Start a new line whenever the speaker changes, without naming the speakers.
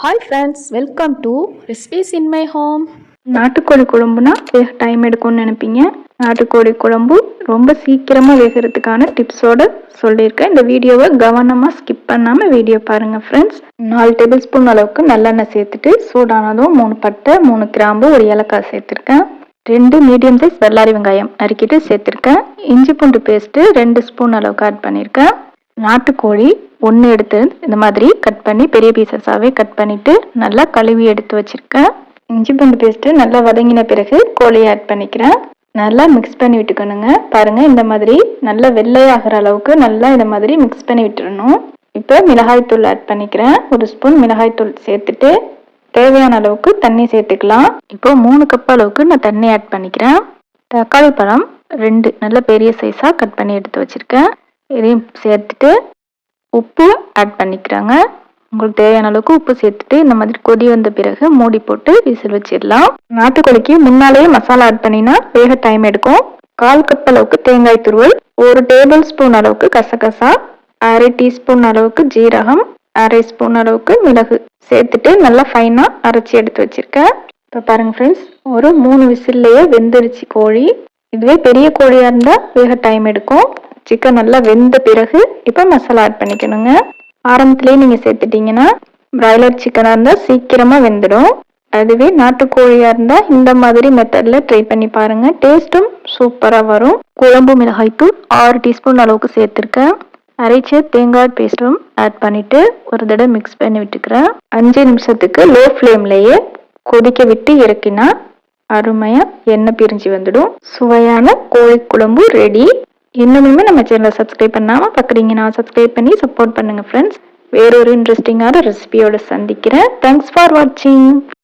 Hi friends, welcome to recipes in my home.
நாட்டுக்கோழி குழம்புனா வேக time எடுக்கும்னு நினைப்பீங்க. நாட்டுக்கோழி குழம்பு ரொம்ப சீக்கிரமாக வேகிறதுக்கான டிப்ஸோடு சொல்லியிருக்கேன். இந்த வீடியோவை கவனமாக ஸ்கிப் பண்ணாமல் வீடியோ பாருங்கள் ஃப்ரெண்ட்ஸ். 4 டேபிள் ஸ்பூன் அளவுக்கு நல்லெண்ணெய் சேர்த்துட்டு சூடானதும் 3 பட்டை, 3 கிராம்பு, 1 ஏலக்காய் சேர்த்துருக்கேன். 2 மீடியம் சைஸ் வெள்ளாரி வெங்காயம் நறுக்கிட்டு சேர்த்துருக்கேன். இஞ்சி பூண்டு பேஸ்ட்டு 2 ஸ்பூன் அளவுக்கு ஆட் பண்ணியிருக்கேன். நாட்டுக்கோழி 1 எடுத்து இந்த மாதிரி கட் பண்ணி பெரிய பீசஸாகவே கட் பண்ணிவிட்டு நல்லா கழுவி எடுத்து வச்சுருக்கேன். இஞ்சி பூண்டு பேஸ்ட்டு நல்லா வதங்கின பிறகு கோழியை ஆட் பண்ணிக்கிறேன். நல்லா மிக்ஸ் பண்ணி விட்டுக்கணுங்க. பாருங்கள், இந்த மாதிரி நல்லா வெள்ளையாகிற அளவுக்கு நல்லா இந்த மாதிரி மிக்ஸ் பண்ணி விட்டுறணும். இப்போ மிளகாய்த்தூள் ஆட் பண்ணிக்கிறேன். 1 ஸ்பூன் மிளகாய்த்தூள் சேர்த்துட்டு தேவையான அளவுக்கு தண்ணி சேர்த்துக்கலாம். இப்போ 3 கப் அளவுக்கு நான் தண்ணி ஆட் பண்ணிக்கிறேன். தக்காளி பழம் 2 நல்ல பெரிய சைஸாக கட் பண்ணி எடுத்து வச்சுருக்கேன். இதையும் சேர்த்துட்டு உப்பு ஆட் பண்ணிக்கிறாங்க. உங்களுக்கு தேவையான அளவுக்கு உப்பு சேர்த்துட்டு இந்த மாதிரி கொதி வந்த பிறகு மூடி போட்டு விசில் வச்சிடலாம். நாட்டுக்கோழிக்கு முன்னாலேயே மசாலா ஆட் பண்ணினா வேக டைம் எடுக்கும். 1/4 கப் அளவுக்கு தேங்காய் துருவல், 1 டேபிள் ஸ்பூன் அளவுக்கு கசகசா, 1/2 டீஸ்பூன் அளவுக்கு ஜீரகம், 1/2 ஸ்பூன் அளவுக்கு மிளகு சேர்த்துட்டு நல்லா ஃபைனாக அரைச்சி எடுத்து வச்சிருக்கேன். இப்போ பாருங்க ஃப்ரெண்ட்ஸ், ஒரு 3 விசில்லையே வெந்துருச்சு கோழி. இதுவே பெரிய கோழியாக இருந்தால் வேக டைம் எடுக்கும். சிக்கன் நல்லா வெந்த பிறகு இப்போ மசாலா ஆட் பண்ணிக்கணுங்க. ஆரம்பத்துலேயே நீங்கள் சேர்த்துட்டிங்கன்னா பிராய்லர் சிக்கனாக இருந்தால் சீக்கிரமாக வெந்துடும். அதுவே நாட்டுக்கோழியாக இருந்தால் இந்த மாதிரி மெத்தடில் ட்ரை பண்ணி பாருங்கள். டேஸ்ட்டும் சூப்பராக வரும். குழம்பு மிளகாய்த்தூள் 6 டீஸ்பூன் அளவுக்கு சேர்த்துருக்கேன். அரைச்ச தேங்காய் பேஸ்ட்டும் ஆட் பண்ணிவிட்டு ஒரு தடவை மிக்ஸ் பண்ணி விட்டுக்கிறேன். 5 நிமிஷத்துக்கு லோ ஃப்ளேம்லேயே கொதிக்க விட்டு இறக்கினா அருமையாக எண்ணெய் பிரிஞ்சு வந்துடும். சுவையான கோழி குழம்பு ரெடி. இன்னுமே நம்ம சேனலை சப்ஸ்கிரைப் பண்ணாமல் பார்க்குறீங்கன்னா சப்ஸ்கிரைப் பண்ணி சப்போர்ட் பண்ணுங்கள் ஃப்ரெண்ட்ஸ். வேறொரு இன்ட்ரெஸ்டிங்கான ரெசிபியோடு சந்திக்கிறேன். தேங்க்ஸ் ஃபார் வாட்சிங்.